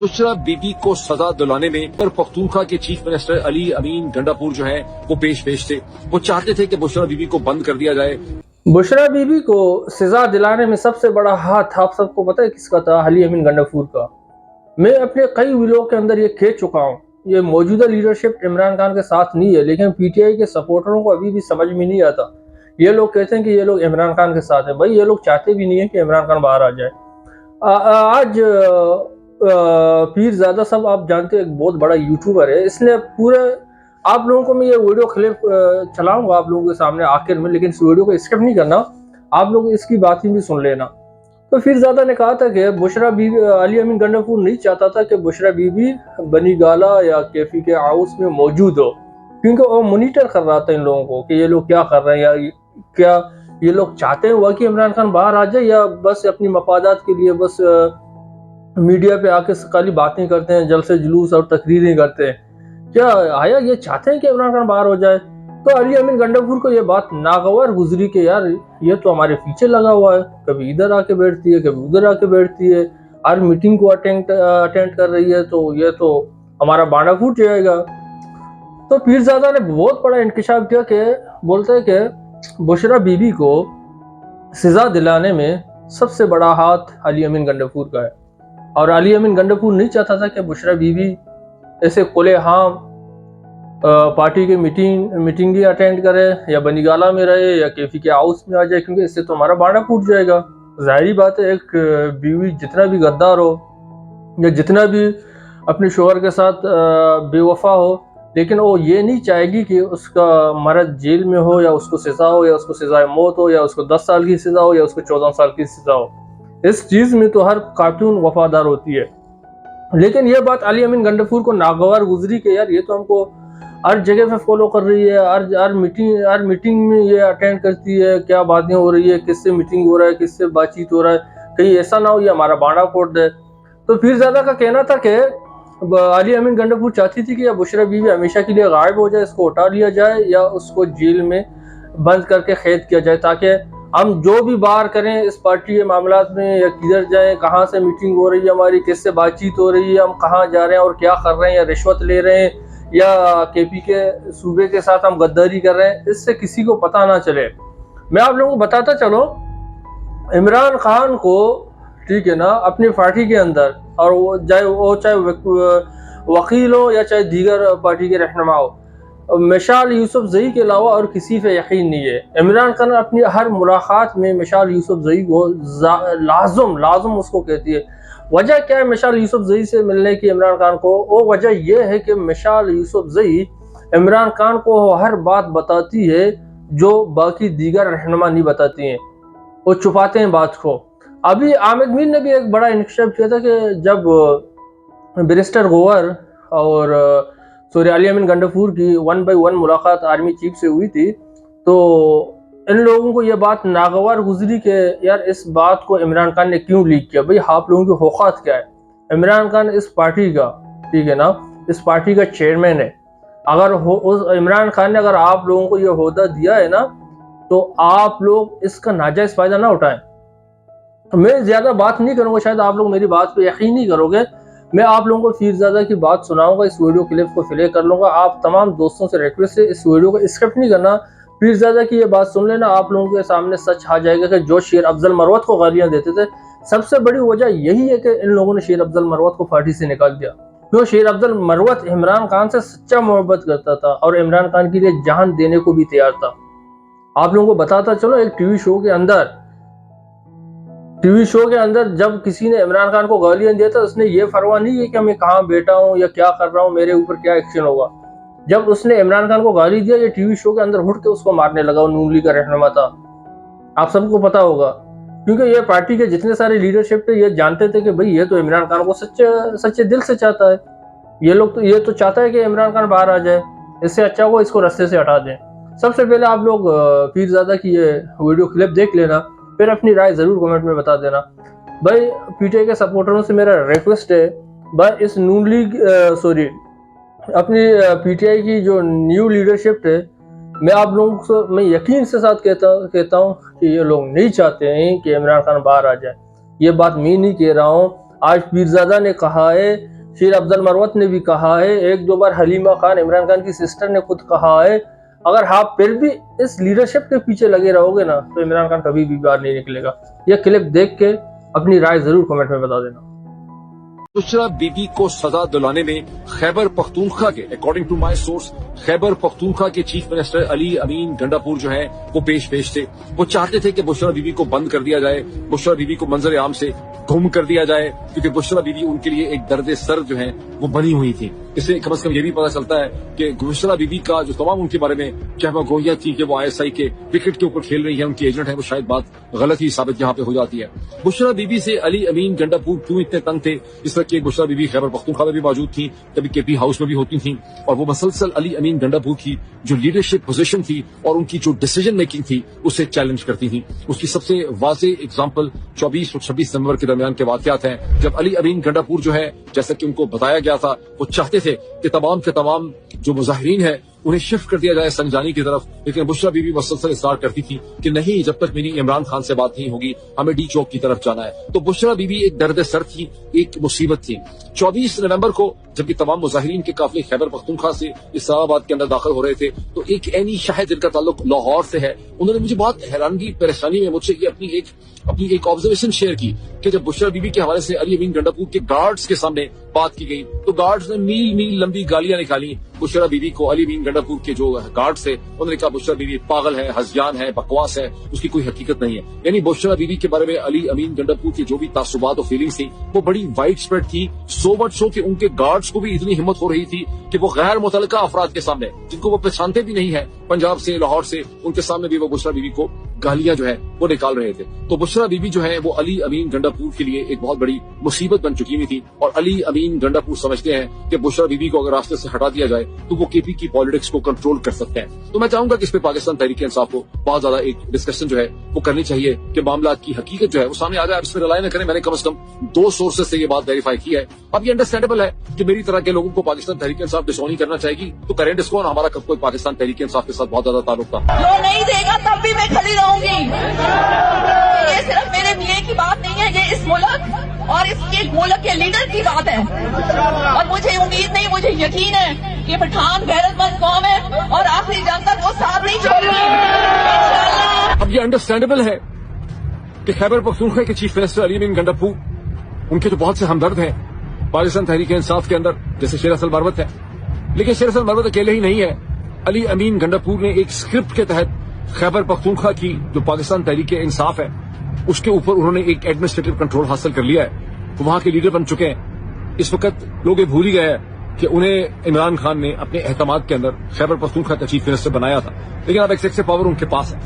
Bushra be be کو سزا دلانے میں پختونخوا کے چیف منسٹر علی امین گنڈاپور جو ہیں وہ پیش تھے. وہ چاہتے تھے کہ بشرا بی بی کو بند کر دیا جائے. بشرا بی بی کو سزا دلانے میں سب سے بڑا ہاتھ آپ سب کو پتہ ہے کس کا تھا؟ علی امین گنڈاپور کا. میں اپنے کئی ویڈیو کے اندر یہ کہہ چکا ہوں، یہ موجودہ لیڈرشپ عمران خان کے ساتھ نہیں ہے، لیکن پی ٹی آئی کے سپورٹروں کو ابھی بھی سمجھ میں نہیں آتا. یہ لوگ کہتے ہیں کہ یہ لوگ عمران خان کے ساتھ ہیں. بھائی یہ لوگ چاہتے بھی نہیں ہیں کہ عمران خان باہر آ جائے. آج پیر زادہ صاحب آپ جانتے ہیں ایک بہت بڑا یوٹیوبر ہے. اس نے پورے آپ لوگوں کو میں یہ ویڈیو کلپ چلاؤں گا آپ لوگوں کے سامنے آخر میں، لیکن اس ویڈیو کو اسکپ نہیں کرنا، آپ لوگ اس کی باتیں بھی سن لینا. تو پیر زادہ نے کہا تھا کہ بشرا بی بی علی امین گنڈاپور نہیں چاہتا تھا کہ بشرا بی بی بنی گالا یا کیفی کے ہاؤس میں موجود ہو، کیونکہ وہ مانیٹر کر رہا تھا ان لوگوں کو کہ یہ لوگ کیا کر رہے ہیں، یا کیا یہ لوگ چاہتے ہیں کہ عمران خان باہر آ جائے، یا بس اپنی مفادات کے لیے بس میڈیا پہ آ کے خالی باتیں کرتے ہیں، جلسے جلوس اور تقریریں کرتے ہیں. کیا آیا یہ چاہتے ہیں کہ عمران خان باہر ہو جائے؟ تو علی امین گنڈاپور کو یہ بات ناگوار گزری کہ یار یہ تو ہمارے پیچھے لگا ہوا ہے، کبھی ادھر آ کے بیٹھتی ہے، کبھی ادھر آ کے بیٹھتی ہے، ہر میٹنگ کو اٹینڈ کر رہی ہے، تو یہ تو ہمارا بانڈا پھوٹ جائے گا. تو پیر زادہ نے بہت بڑا انکشاف کیا کہ بولتے ہیں کہ بشرا بی بی کو سزا دلانے میں سب سے بڑا ہاتھ علی امین گنڈاپور کا ہے. اور علی امین گنڈاپور نہیں چاہتا تھا کہ بشرا بی بی ایسے کھلے عام پارٹی کی میٹنگیں اٹینڈ کرے، یا بنی گالا میں رہے، یا کیفی کے ہاؤس میں آ جائے، کیونکہ اس سے تو ہمارا بانڈا پھوٹ جائے گا. ظاہری بات ہے ایک بیوی جتنا بھی غدار ہو یا جتنا بھی اپنے شوہر کے ساتھ بے وفا ہو، لیکن وہ یہ نہیں چاہے گی کہ اس کا مرد جیل میں ہو، یا اس کو سزا ہو، یا اس کو سزائے موت ہو، یا اس کو 10 سال کی سزا ہو، یا اس کو 14 سال کی سزا ہو. اس چیز میں تو ہر خاتون وفادار ہوتی ہے. لیکن یہ بات علی امین گنڈاپور کو ناگوار گزری کہ یار یہ تو ہم کو ہر جگہ پہ فالو کر رہی ہے، ہر میٹنگ میں یہ اٹینڈ کرتی ہے، کیا باتیں ہو رہی ہے، کس سے میٹنگ ہو رہا ہے، کس سے بات چیت ہو رہا ہے، کہیں ایسا نہ ہو یہ ہمارا بانڈا پھوڑ دے. تو پیر زادہ کا کہنا تھا کہ علی امین گنڈاپور چاہتی تھی کہ یا بشرا بی بی ہمیشہ کے لیے غائب ہو جائے، اس کو اٹھا لیا جائے، یا اس کو جیل میں بند کر کے قید کیا جائے، تاکہ ہم جو بھی باہر کریں اس پارٹی کے معاملات میں، یا کدھر جائیں، کہاں سے میٹنگ ہو رہی ہے ہماری، کس سے بات چیت ہو رہی ہے، ہم کہاں جا رہے ہیں اور کیا کر رہے ہیں، یا رشوت لے رہے ہیں، یا کے پی کے صوبے کے ساتھ ہم غداری کر رہے ہیں، اس سے کسی کو پتہ نہ چلے. میں آپ لوگوں کو بتاتا چلو، عمران خان کو ٹھیک ہے نا اپنی پارٹی کے اندر، اور وہ چاہے وکیل ہو یا چاہے دیگر پارٹی کے رہنما ہو، مشال یوسف زئی کے علاوہ اور کسی پہ یقین نہیں ہے. عمران خان اپنی ہر ملاقات میں مشال یوسف زئی کو لازم اس کو کہتی ہے. وجہ کیا ہے مشال یوسف زئی سے ملنے کی عمران خان کو؟ وہ وجہ یہ ہے کہ مشال یوسف زئی عمران خان کو ہر بات بتاتی ہے جو باقی دیگر رہنما نہیں بتاتی ہیں، وہ چھپاتے ہیں بات کو. ابھی عامر میر نے بھی ایک بڑا انکشاف کیا تھا کہ جب بیرسٹر غور اور علی امین گنڈاپور کی 1 بائی 1 ملاقات آرمی چیف سے ہوئی تھی، تو ان لوگوں کو یہ بات ناگوار گزری کہ یار اس بات کو عمران خان نے کیوں لیک کیا. بھئی آپ لوگوں کی اوقات کیا ہے؟ عمران خان اس پارٹی کا ٹھیک ہے نا اس پارٹی کا چیئرمین ہے. اگر عمران خان نے اگر آپ لوگوں کو یہ عہدہ دیا ہے نا، تو آپ لوگ اس کا ناجائز فائدہ نہ اٹھائیں. میں زیادہ بات نہیں کروں گا، شاید آپ لوگ میری بات پہ یقین نہیں کرو گے. میں آپ لوگوں کو پیر زادہ کی بات سناؤں گا، اس ویڈیو کلپ کو پلے کر لوں گا. آپ تمام دوستوں سے ریکویسٹ ہے اس ویڈیو کو اسکپ نہیں کرنا، پیر زادہ کی یہ بات سن لینا. آپ لوگوں کے سامنے سچ آ جائے گا کہ جو شیر افضل مروت کو گالیاں دیتے تھے، سب سے بڑی وجہ یہی ہے کہ ان لوگوں نے شیر افضل مروت کو پارٹی سے نکال دیا. کیوں؟ شیر افضل مروت عمران خان سے سچا محبت کرتا تھا اور عمران خان کے لیے جان دینے کو بھی تیار تھا. آپ لوگوں کو بتاتا چلو، ایک ٹی وی شو کے اندر جب کسی نے عمران خان کو گالیاں دیا تھا، اس نے یہ پرواہ نہیں ہے کہ میں کہاں بیٹھا ہوں یا کیا کر رہا ہوں، میرے اوپر کیا ایکشن ہوگا. جب اس نے عمران خان کو گالی دیا، یہ ٹی وی شو کے اندر اٹھ کے اس کو مارنے لگا. وہ نون لیگ کا رہنما تھا، آپ سب کو پتا ہوگا، کیونکہ یہ پارٹی کے جتنے سارے لیڈرشپ تھے یہ جانتے تھے کہ بھئی یہ تو عمران خان کو سچے دل سے چاہتا ہے. یہ تو چاہتا ہے کہ عمران خان باہر آ جائے، اس سے اچھا وہ اس کو رستے سے ہٹا دیں. سب سے پہلے آپ لوگ پیر زادہ کی یہ ویڈیو کلپ دیکھ لینا، پھر اپنی رائے ضرور کمنٹ میں بتا دینا. بھائی پی ٹی آئی کے سپورٹروں سے میرا ریکویسٹ ہے، بھائی اس نون لیگ اپنی پی ٹی آئی کی جو نیو لیڈرشپ ہے، میں آپ لوگوں کو میں یقین سے ساتھ کہتا ہوں کہ یہ لوگ نہیں چاہتے ہیں کہ عمران خان باہر آ جائے. یہ بات میں نہیں کہہ رہا ہوں، آج پیرزادہ نے کہا ہے, شیر افضل مروت نے بھی کہا ہے, ایک دو بار حلیمہ خان عمران خان کی سسٹر نے خود کہا ہے, اگر آپ پھر بھی اس لیڈرشپ کے پیچھے لگے رہو گے نا تو عمران خان کبھی بھی باہر نہیں نکلے گا. یہ کلپ دیکھ کے اپنی رائے ضرور کمنٹ میں بتا دینا. بشرا بی بی کو سزا دلانے میں خیبر پختونخوا کے according to my source Khyber Pakhtunkhwa کے چیف منسٹر علی امین گنڈاپور جو ہیں وہ پیش تھے. وہ چاہتے تھے کہ بشرا بی بی کو بند کر دیا جائے, بشرا بی بی کو منظر عام سے گم کر دیا جائے, کیونکہ بشرا بی بی ان کے لیے ایک درد سر جو ہیں وہ بنی ہوئی تھی. اس سے کم از کم یہ بھی پتا چلتا ہے کہ بشرا بی بی کا جو تمام ان کے بارے میں کہما گوئیاں تھی کہ وہ ISI کے وکٹ کے اوپر کھیل رہی ہے, ان کی ایجنٹ ہے, وہ شاید بات غلط ہی ثابت یہاں پہ ہو جاتی ہے. بشرا بی بی سے علی امین گنڈاپور کیوں اتنے تنگ تھے؟ اس طرح کہ بشرا بی بی خیبر پختونخوا میں بھی موجود تھیں, کبھی KP ہاؤس میں بھی ہوتی تھیں, اور وہ مسلسل علی امین گنڈاپور کی جو لیڈرشپ پوزیشن تھی اور ان کی جو ڈیسیجن میکنگ تھی اسے چیلنج کرتی تھیں. اس کی سب سے واضح اگزامپل 24 اور 26 نومبر کے درمیان کے واقعات ہیں, جب علی امین گنڈاپور جو ہے, جیسا کہ ان کو بتایا گیا تھا, وہ چاہتے تھے کہ تمام کے تمام جو مظاہرین ہیں انہیں شفٹ کر دیا جائے سنجانی کی طرف, لیکن بشرا بی بی مسلسل اصرار کرتی تھی کہ نہیں, جب تک میری عمران خان سے بات نہیں ہوگی ہمیں ڈی چوک کی طرف جانا ہے. تو بشرا بی بی ایک درد سر تھی, ایک مصیبت تھی. 24 نومبر کو جبکہ تمام مظاہرین کے قافلے خیبر پختونخوا سے اسلام آباد کے اندر داخل ہو رہے تھے, تو ایک عینی شاہد جن کا تعلق لاہور سے ہے, انہوں نے مجھے بہت حیرانگی پریشانی میں مجھ سے یہ اپنی ایک آبزرویشن شیئر کی کہ جب بشرا بی بی کے حوالے سے علی امین گنڈاپور کے گارڈز کے سامنے بات کی گئی تو گارڈز نے میل میل لمبی گالیاں نکالی بشرا بی بی کو. علی امین گنڈاپور کے جو گارڈز تھے انہوں نے کہا بشرا بی بی پاگل ہے, ہذیان ہے, بکواس ہے, اس کی کوئی حقیقت نہیں ہے. یعنی بشرا بی بی کے بارے میں علی امین گنڈاپور کی جو بھی تعصبات اور فیلنگز تھی وہ بڑی وائڈ اسپریڈ تھی, سو مچ سو کہ ان کے گارڈز کو بھی اتنی ہمت ہو رہی تھی کہ وہ غیر متعلقہ افراد کے سامنے, جن کو وہ پہچانتے بھی نہیں ہے پنجاب سے, لاہور سے, ان کے سامنے بھی وہ بشرا بی بی کو گالیاں جو ہے وہ نکال رہے تھے. تو بشرا بی بی جو ہے وہ علی امین گنڈاپور کے لیے ایک بہت بڑی مصیبت بن چکی ہوئی تھی, اور علی امین گنڈاپور سمجھتے ہیں کہ بشرا بی بی کو اگر راستے سے ہٹا دیا جائے تو وہ KP کی پالیٹکس کو کنٹرول کر سکتے ہیں. تو میں چاہوں گا کہ اس پہ پاکستان تحریک انصاف کو بہت زیادہ ایک ڈسکشن جو ہے وہ کرنی چاہیے کہ معاملات کی حقیقت جو ہے وہ سامنے آ جائے. اس میں رلائی نہ کریں, میں نے کم از کم 2 سورسز سے یہ بات ویریفائی کی ہے. اب یہ انڈرسٹینڈیبل ہے کہ میری طرح کے لوگوں کو پاکستان تحریک انصاف ڈسونی کرنا چاہے گی, تو کریں ڈسکو, اور ہمارا کب کوئی پاکستان تحریک انصاف کے ساتھ بہت زیادہ تعلق تھا. جو نہیں دے گا تب بھی میں کھڑی رہوں گی. یہ صرف میرے میاں کی بات نہیں ہے, یہ اس ملک اور اس کے ملک کے لیڈر کی بات ہے. اور مجھے امید نہیں, مجھے یقین ہے کہ پٹھان غیرت مند قوم ہے اور آخری جنگ تک وہ ساتھ نہیں چھوڑ گی. اب یہ انڈرسٹینڈیبل ہے کہ خیبر پختونخوا کے چیف منسٹر علی امین گنڈاپور, ان کے تو بہت سے ہمدرد ہیں پاکستان تحریک انصاف کے اندر, جیسے شیر افضل مروت ہے, لیکن شیر افضل مروت اکیلے ہی نہیں ہے. علی امین گنڈاپور نے ایک اسکرپٹ کے تحت خیبر پختونخوا کی جو پاکستان تحریک انصاف ہے اس کے اوپر انہوں نے ایک ایڈمنسٹریٹو کنٹرول حاصل کر لیا ہے, وہ وہاں کے لیڈر بن چکے ہیں. اس وقت لوگ یہ بھول ہی گئے کہ انہیں عمران خان نے اپنے اہتمام کے اندر خیبر پختونخوا کا چیف منسٹر بنایا تھا, لیکن اب ایکسیکٹو پاور ان کے پاس ہے.